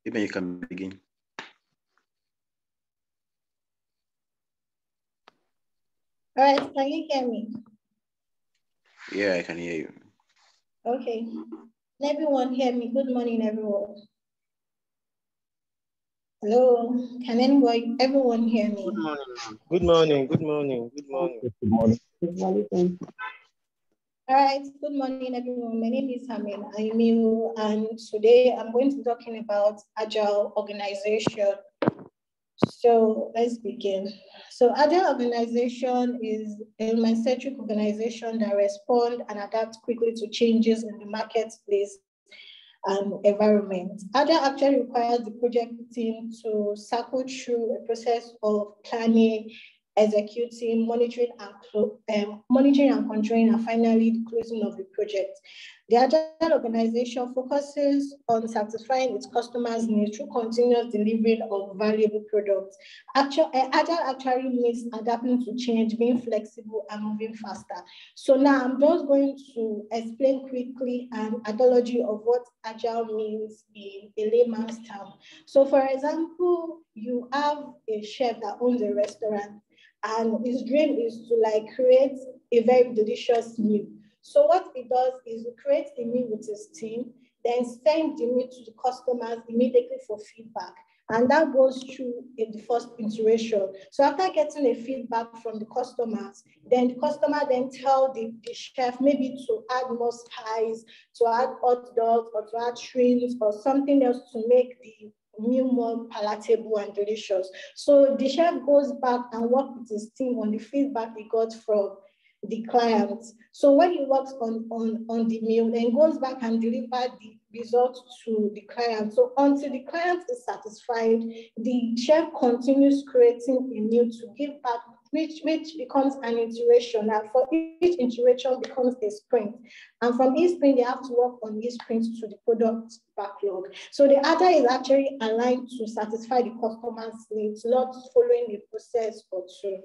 Maybe you can begin. All right, can you hear me? Yeah, I can hear you. Okay. Can everyone hear me? Good morning, everyone. Hello, can everyone hear me? Good morning, ma'am. Good morning, good morning, good morning. Good morning. Good morning. All right, good morning, everyone. My name is Amin Aimiu, and today I'm going to be talking about agile organization. So let's begin. So agile organization is a human-centric organization that respond and adapt quickly to changes in the marketplace and environment. Agile actually requires the project team to cycle through a process of planning, executing, monitoring and controlling, and finally the closing of the project. The Agile organization focuses on satisfying its customers' needs through continuous delivery of valuable products. Agile actually means adapting to change, being flexible, and moving faster. So now I'm just going to explain quickly an analogy of what agile means in a layman's term. So for example, you have a chef that owns a restaurant and his dream is to create a very delicious meal. So what he does is he creates a meal with his team, then send the meal to the customers immediately for feedback. And that goes through in the first iteration. So after getting a feedback from the customers, then the customer then tell the chef maybe to add more spice, to add hot dogs, or to add shrimps, or something else to make the meal more palatable and delicious. So the chef goes back and works with his team on the feedback he got from the client. So when he works on the meal, then goes back and delivers the results to the client. So until the client is satisfied, the chef continues creating a meal to give back, which becomes an iteration. And for each iteration becomes a sprint. And from each sprint, they have to work on each sprint to the product backlog. So the agile is actually aligned to satisfy the customer's needs, not following a process or two.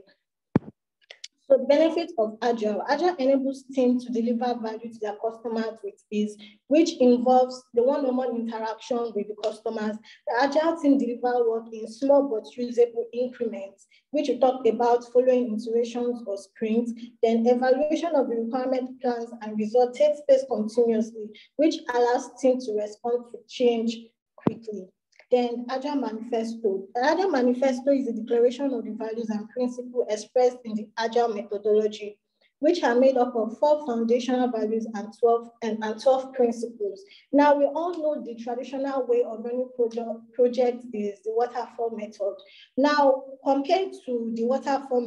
So the benefits of Agile. Agile enables teams to deliver value to their customers with ease, which involves the one-on-one interaction with the customers. The Agile team deliver work in small but usable increments, which we talked about following iterations or sprints. Then evaluation of the requirement plans and results takes place continuously, which allows teams to respond to change quickly. Then Agile Manifesto. The Agile Manifesto is a declaration of the values and principles expressed in the Agile methodology, which are made up of 4 foundational values and 12 principles. Now, we all know the traditional way of running projects is the waterfall method. Now, compared to the waterfall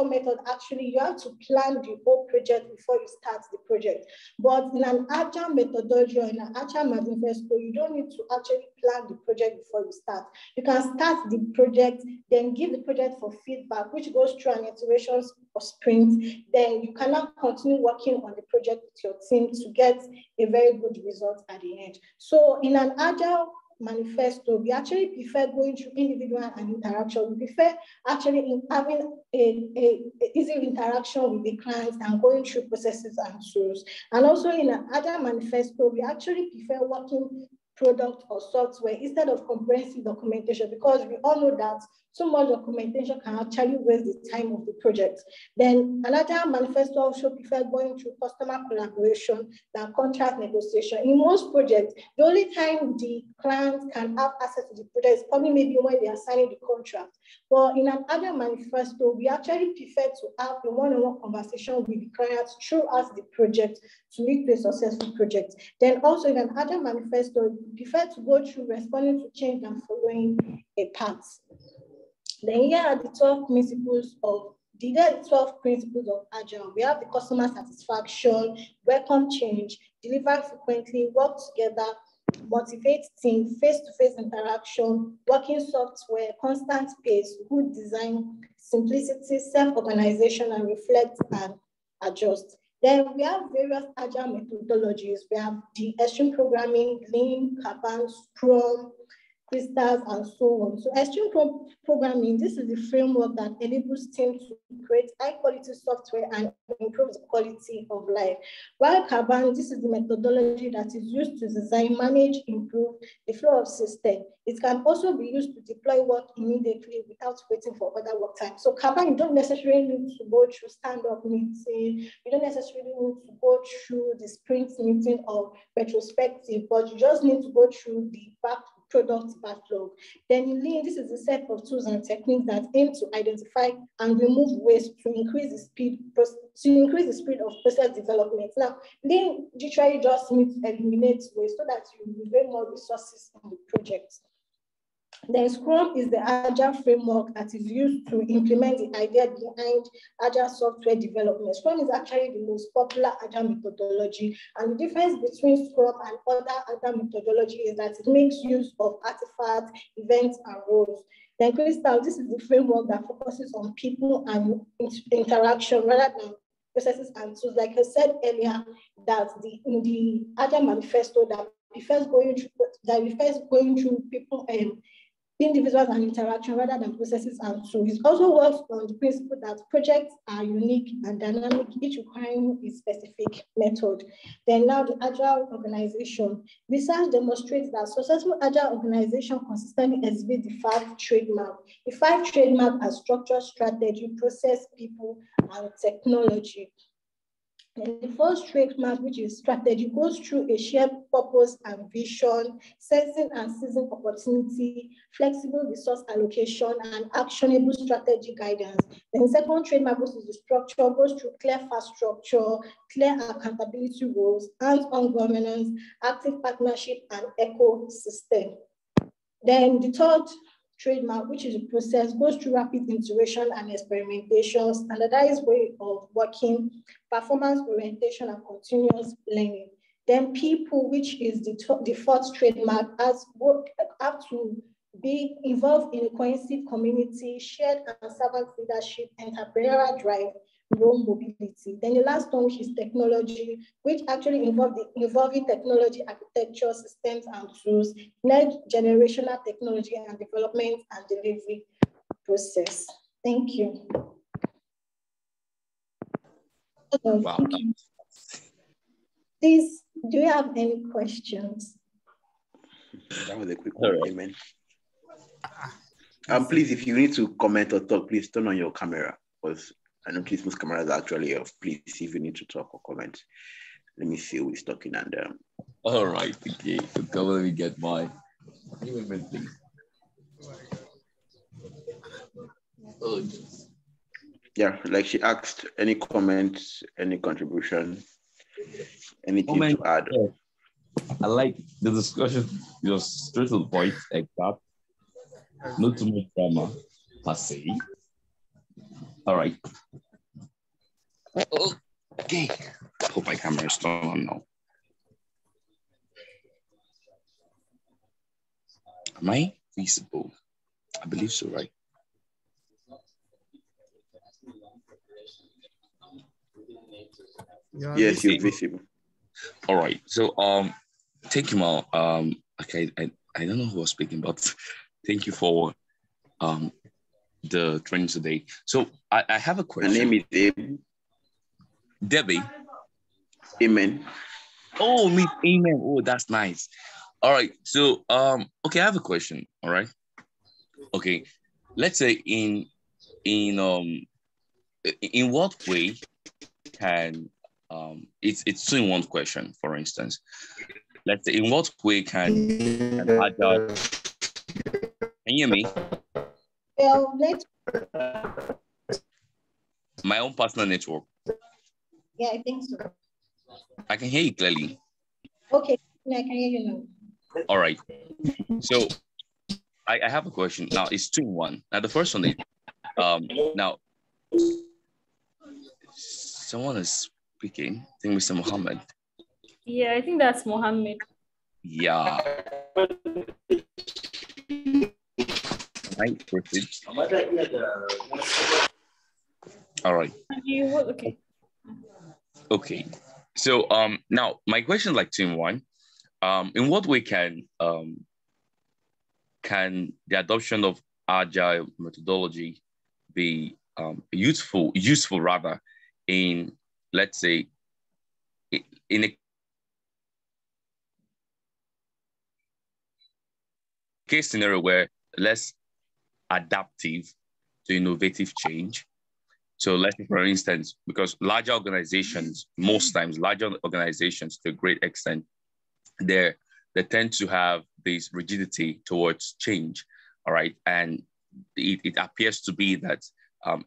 method, actually, you have to plan the whole project before you start the project. But in an Agile methodology or in an Agile manifesto, you don't need to actually plan the project before you start. You can start the project, then give the project for feedback, which goes through an iteration or sprint. Then you cannot continue working on the project with your team to get a very good result at the end. So in an Agile manifesto, we actually prefer going through individual and interaction. We prefer actually having a easy interaction with the clients and going through processes and tools. And also in an Agile manifesto, we actually prefer working product or software instead of comprehensive documentation, because we all know that so much documentation can actually waste the time of the project. Then another manifesto also prefer going through customer collaboration than contract negotiation. In most projects, the only time the client can have access to the project is probably maybe when they are signing the contract. But in an Agile manifesto, we actually prefer to have a one-on-one conversation with the client throughout the project to lead to a successful project. Then also in an Agile manifesto, we prefer to go through responding to change and following a path. Then here are the 12 principles of the 12 principles of Agile. We have the customer satisfaction, welcome change, deliver frequently, work together, motivate team, face-to-face interaction, working software, constant pace, good design, simplicity, self-organization, and reflect and adjust. Then we have various Agile methodologies. We have the extreme programming, Lean, Kanban, Scrum, crystals, and so on. So extreme programming, this is the framework that enables teams to create high quality software and improve the quality of life. While Kanban, this is the methodology that is used to design, manage, improve the flow of system. It can also be used to deploy work immediately without waiting for other work time. So Kanban, you don't necessarily need to go through stand-up meeting. You don't necessarily need to go through the sprint meeting or retrospective, but you just need to go through the product backlog. Then in Lean, this is a set of tools and techniques that aim to identify and remove waste to increase the speed of process development. Now, Lean literally just needs to eliminate waste so that you will get more resources in the project. Then Scrum is the Agile framework that is used to implement the idea behind Agile software development. Scrum is actually the most popular Agile methodology, and the difference between Scrum and other Agile methodology is that it makes use of artifacts, events, and roles. Then Crystal, this is the framework that focuses on people and interaction rather than processes and tools. Like I said earlier, that in the Agile manifesto that prefers going through people and individuals and interaction rather than processes and tools. It also works on the principle that projects are unique and dynamic, each requiring a specific method. Then now the Agile organization. Research demonstrates that successful Agile organization consistently exhibit the 5 trademarks. The 5 trademarks are structure, strategy, process, people, and technology. And the first trademark, which is strategy, goes through a shared purpose and vision, sensing and seizing opportunity, flexible resource allocation, and actionable strategy guidance. Then the second trademark, which is the structure, goes through clear fast structure, clear accountability roles, hands-on governance, active partnership, and ecosystem. Then the third trademark, which is a process, goes through rapid iteration and experimentation, standardized way of working, performance orientation, and continuous learning. Then people, which is the fourth trademark, have to be involved in a cohesive community, shared and servant leadership, entrepreneurial drive, role mobility. Then the last one, which is technology, which actually involving technology, architecture, systems, and tools, next generational technology and development and delivery process. Thank you. Wow. Thank you. Please, do you have any questions? That was a quick one, Amen. Please, if you need to comment or talk, please turn on your camera, because I know most cameras are actually off. Please, if you need to talk or comment, let me see who is talking. And all right, okay. So let me get my please. Oh, yeah, like she asked, any comments, any contribution, anything to add? Yeah. I like the discussion, just straight to the point, exact. Not too much drama, per se. All right. Okay. I hope my camera is still on now. Am I visible? I believe so, right? Yes, you're visible. All right. So thank you, Mal. Okay, I don't know who was speaking, but thank you for the training today. So I have a question. My name is Debbie. Amen. Oh, Miss Amen. Oh, that's nice. All right. So okay, I have a question. All right. Okay. Let's say in what way can it's two in one question, for instance. Let's say in what way can Agile, can you hear me? My own personal network. Yeah, I think so. I can hear you clearly. Okay, I can hear you now. All right. So I have a question. Now it's two in one. Now the first one is now someone is speaking. I think Mr. Mohammed. Yeah, I think that's Mohammed. Yeah. Right, proceed. All right. Okay. Okay. So now my question is like two in one. In what way can can the adoption of agile methodology be useful rather in, let's say, in a case scenario where less adaptive to innovative change? So let's say, for instance, because larger organizations, most times larger organizations to a great extent, they tend to have this rigidity towards change, all right? And it appears to be that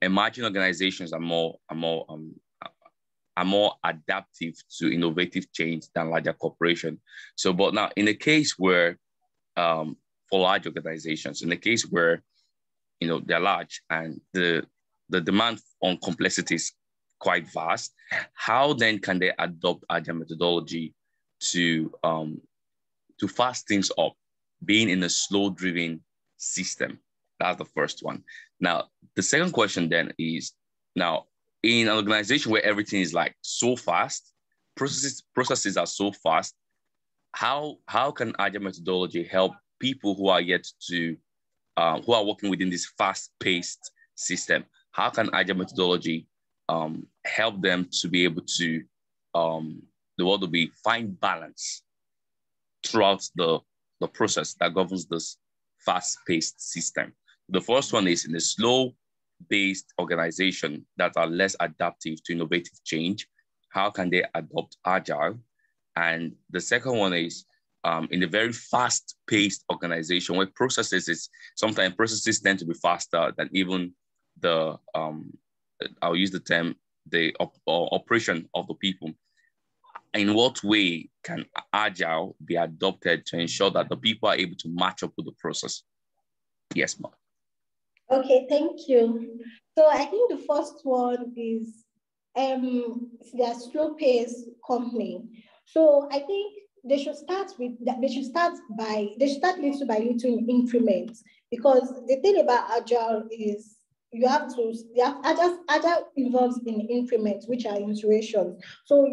emerging organizations are more adaptive to innovative change than larger corporations. So, but now in a case where, for large organizations, in a case where, they're large and the demand on complexity is quite vast, how then can they adopt agile methodology to fast things up, being in a slow-driven system? That's the first one. Now, the second question then is, now, in an organization where everything is like so fast, processes are so fast, how can agile methodology help people who are yet to, who are working within this fast-paced system? How can agile methodology help them to be able to, find balance throughout the process that governs this fast-paced system? The first one is in a slow-based organization that are less adaptive to innovative change. How can they adopt agile? And the second one is in a very fast-paced organization where sometimes processes tend to be faster than even the, I'll use the term, the operation of the people. In what way can agile be adopted to ensure that the people are able to match up with the process? Yes, ma'am. Okay, thank you. So I think the first one is their slow-paced company. So I think they should start little by little in increments, because the thing about agile is agile involves in increments, which are iterations. So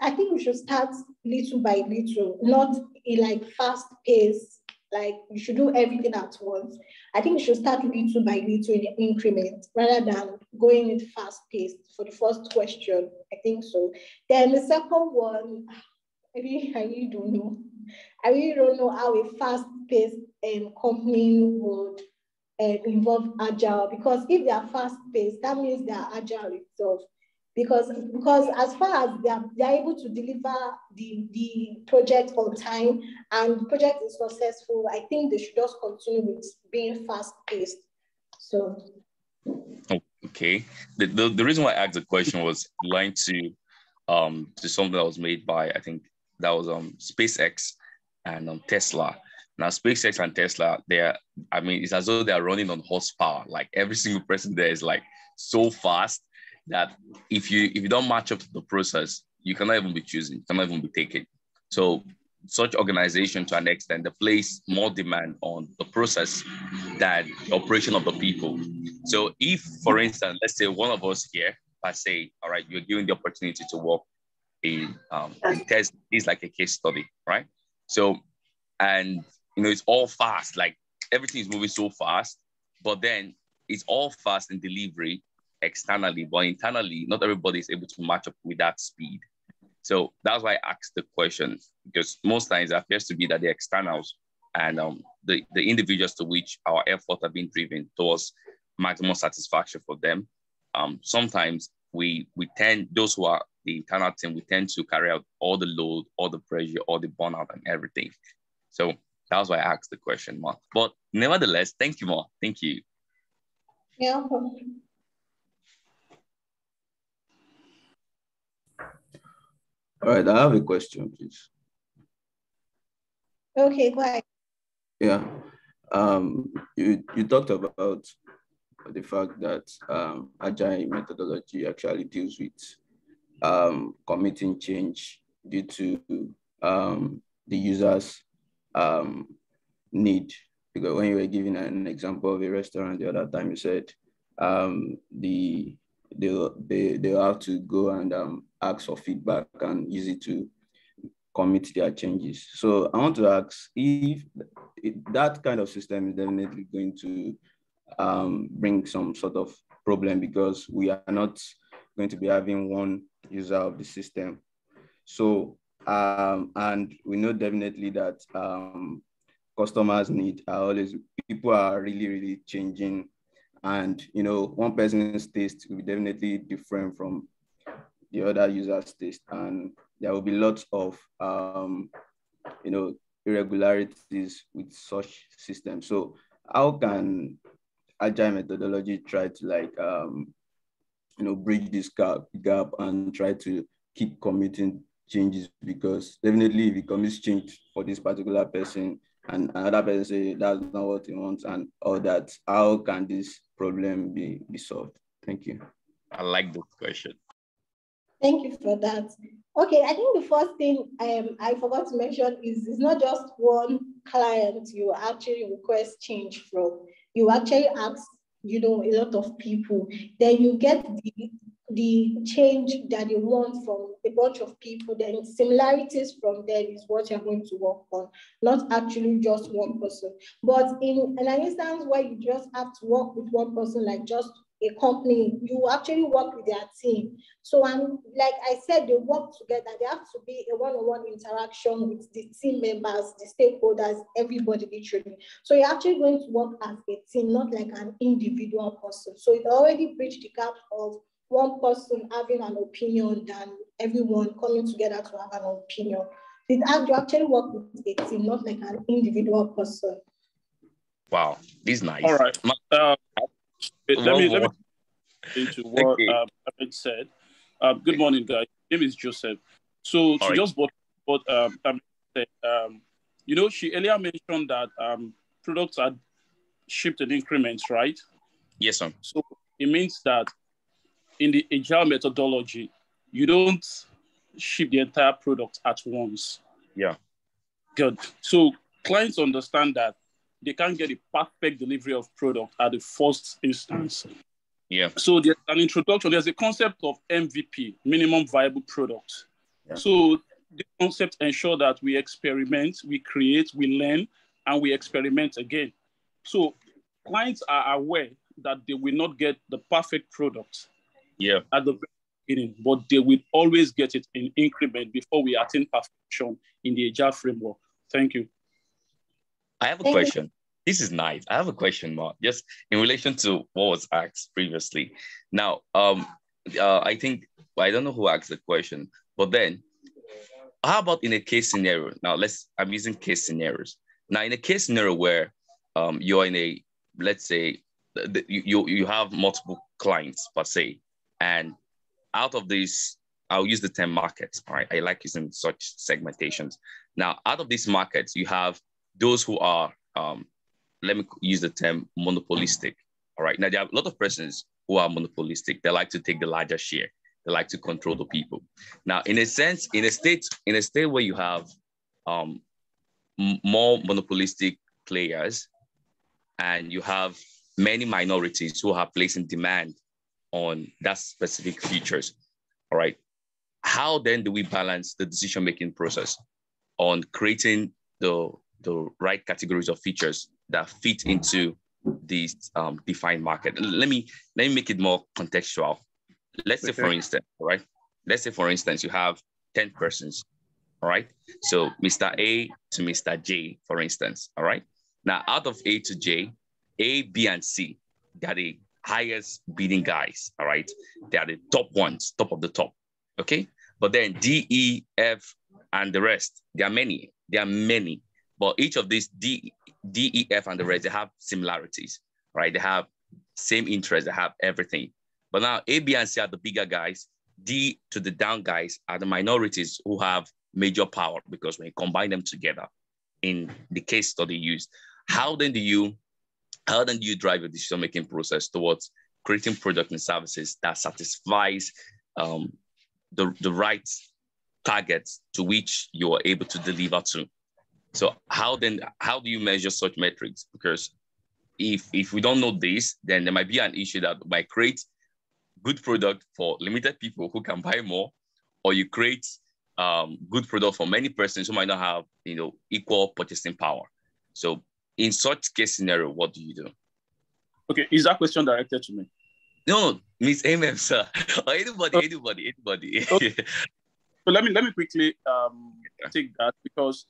I think we should start little by little, not in like fast pace, like you should do everything at once. I think we should start little by little in increments rather than going in fast paced for the first question. I think so. Then the second one, I really don't know. I really don't know how a fast-paced company would involve agile, because if they are fast-paced, that means they are agile itself. Because as far as they are able to deliver the project on time and the project is successful, I think they should just continue with being fast-paced. So. Okay. The reason why I asked the question was linked to something that was made by, I think, that was SpaceX and Tesla. Now, SpaceX and Tesla, it's as though they are running on horsepower. Like every single person there is like so fast that if you don't match up to the process, you cannot even be choosing, cannot even be taken. So such organization, to an extent, they place more demand on the process than the operation of the people. So if, for instance, let's say one of us here, let's say, all right, you're given the opportunity to work in test is like a case study, right? So, and it's all fast, like everything is moving so fast, but then it's all fast in delivery externally, but internally, not everybody is able to match up with that speed. So that's why I asked the question, because most times it appears to be that the externals and the individuals to which our efforts have been driven towards maximum satisfaction for them. Sometimes we tend, those who are the internal team, we tend to carry out all the load, all the pressure, all the burnout and everything. So that's why I asked the question, Ma. But nevertheless, thank you, Ma. Thank you. Yeah. All right, I have a question, please. Okay, go ahead. Yeah. You talked about the fact that agile methodology actually deals with committing change due to the user's need. Because when you were giving an example of a restaurant the other time, you said they'll have to go and ask for feedback and use it to commit their changes. So I want to ask if that kind of system is definitely going to bring some sort of problem, because we are not going to be having one user of the system. So, and we know definitely that customers' needs are always, people are really, really changing. And, one person's taste will be definitely different from the other user's taste. And there will be lots of, irregularities with such systems. So how can agile methodology try to bridge this gap and try to keep committing changes? Because definitely if he commits change for this particular person and another person say that's not what he wants and all that, how can this problem be solved? Thank you. I like this question. Thank you for that. Okay, I think the first thing I forgot to mention is it's not just one client you actually request change from. You actually ask, a lot of people. Then you get the change that you want from a bunch of people. Then similarities from there is what you're going to work on, not actually just one person. But in an instance where you just have to work with one person, like just a company, you actually work with their team. So, like I said, they work together. There have to be a one-on-one interaction with the team members, the stakeholders, everybody literally. So you're actually going to work as a team, not like an individual person. So it already bridged the gap of one person having an opinion than everyone coming together to have an opinion. You actually work with a team, not like an individual person. Wow, this is nice. All right. Let me into what Ahmed said. Good morning, guys. My name is Joseph. So to just what Ahmed said, she earlier mentioned that products are shipped in increments, right? Yes, sir. So it means that in the agile methodology, you don't ship the entire product at once. Yeah. Good. So clients understand that they can't get a perfect delivery of product at the first instance. Yeah. So there's an introduction. There's a concept of MVP, minimum viable product. Yeah. So the concept ensures that we experiment, we create, we learn, and we experiment again. So clients are aware that they will not get the perfect product at the beginning, but they will always get it in increment before we attain perfection in the agile framework. Thank you. I have a question. This is nice. I have a question, Mark, just in relation to what was asked previously. Now, I think, I don't know who asked the question, but then how about in a case scenario? Now, I'm using case scenarios. Now, in a case scenario where you're in a, let's say, you have multiple clients per se, and out of these, I'll use the term markets, right? I like using such segmentations. Now, out of these markets, you have those who are, let me use the term monopolistic, all right? Now, there are a lot of persons who are monopolistic. They like to take the larger share. They like to control the people. Now, in a sense, in a state where you have more monopolistic players and you have many minorities who are placing demand on that specific features, all right? How then do we balance the decision-making process on creating the right categories of features that fit into this defined market? Let me make it more contextual. Let's say, for instance, all right? Let's say, for instance, you have 10 persons, all right? So Mr. A to Mr. J, for instance, all right? Now, out of A to J, A, B, and C, they are the highest bidding guys, all right? They are the top ones, top of the top, okay? But then D, E, F, and the rest, there are many, but each of these D, E, F, and the rest, they have similarities, right? They have same interests, they have everything. But now A, B, and C are the bigger guys. D to the down guys are the minorities who have major power, because when you combine them together in the case study used, how then do you drive your decision-making process towards creating products and services that satisfies the right targets to which you are able to deliver to? So how do you measure such metrics? Because if we don't know this, then there might be an issue that might create good product for limited people who can buy more, or you create good product for many persons who might not have, equal purchasing power. So in such case scenario, what do you do? Okay, is that question directed to me? No, Miss MM, sir. Or anybody. Okay. So let me quickly take that, because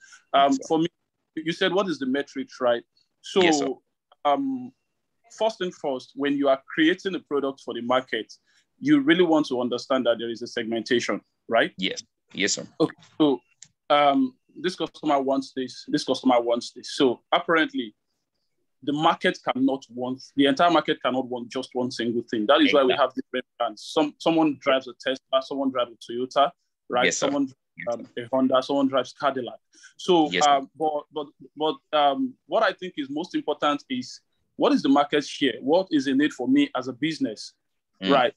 for me, you said what is the metrics, right? So yes, sir. First and first, when you are creating a product for the market, you really want to understand that there is a segmentation, right? Yes, sir. Okay, so this customer wants this, this customer wants this. So apparently, the entire market cannot want just one single thing. That is why we have different brands. Someone drives a Tesla, someone drives a Toyota, right? Yes, someone drives a Honda, someone drives Cadillac. So, yes, but what I think is most important is, what is the market share? What is in it for me as a business, right?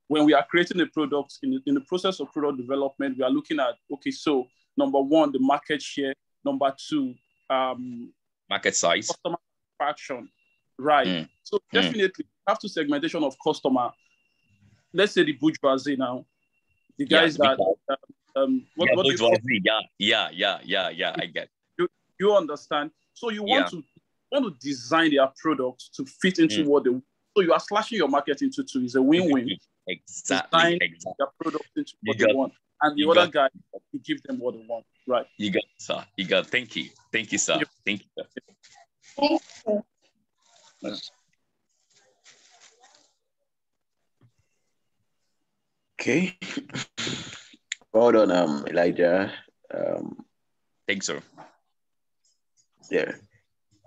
When we are creating a product, in the process of product development, we are looking at, okay, so number one, the market share. Number two, market size. Customer satisfaction, right? So definitely have to segmentation of customer. Let's say the bourgeoisie now, the guys that what do you call? Yeah, I get. You understand? So you want to design their product to fit into what they. So you are slashing your market into two. Is a win-win. Exactly. Their product into what they want, and the other guy, you give them what they want, right? You got, sir. You got. Thank you, sir. Thank you. Thank you. Okay. Well done, Elijah. Thanks, sir. Yeah.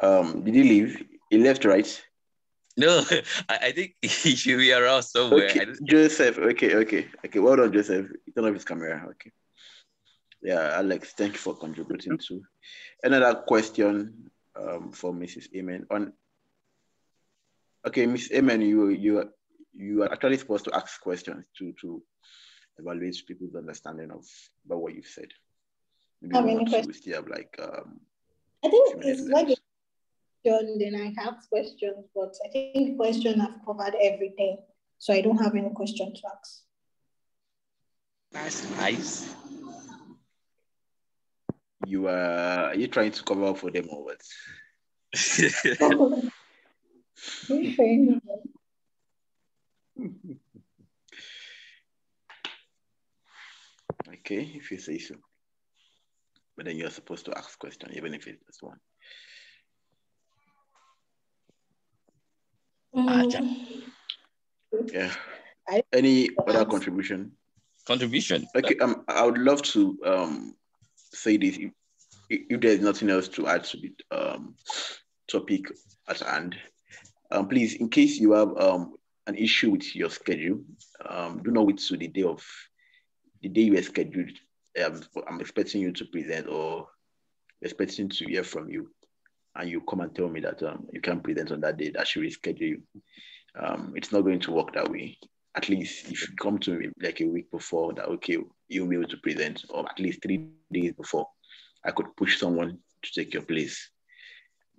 Did he leave? He left, right? No, I think he should be around somewhere. Okay, Joseph. Okay. Well done, Joseph. He turned off his camera. Okay. Yeah, Alex, thank you for contributing too. Another question for Mrs. Amen. Okay, Miss Amen, you are actually supposed to ask questions to evaluate people's understanding about what you've said. Maybe we still have like I think it's like a question, then I have questions, but I think the question have covered everything, so I don't have any question to ask. That's nice. Are you trying to cover up for them or what? Okay, if you say so. But then you're supposed to ask questions, even if it's just one. Yeah. Any other contribution? Okay. I would love to say this. If there's nothing else to add to the topic at hand, please, in case you have an issue with your schedule, do not wait to the day you are scheduled. I'm expecting you to present or expecting to hear from you, and you come and tell me that you can't present on that day, that should reschedule you. It's not going to work that way. At least if you come to me like a week before that, okay, you'll be able to present, or at least 3 days before, I could push someone to take your place.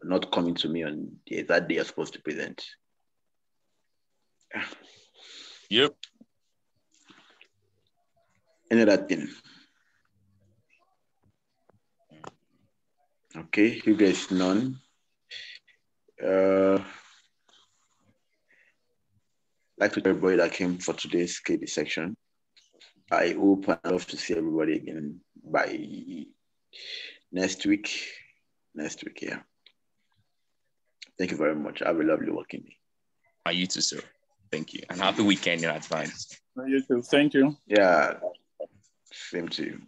Not coming to me on the exact day you're supposed to present. Yep. Any other thing? Okay, if there's none, I'd like to thank everybody that came for today's KB section. I hope and love to see everybody again by next week. Yeah. Thank you very much. Have a lovely working day. You too, sir. Thank you. And happy weekend in advance. You too. Thank you. Yeah. Same to you.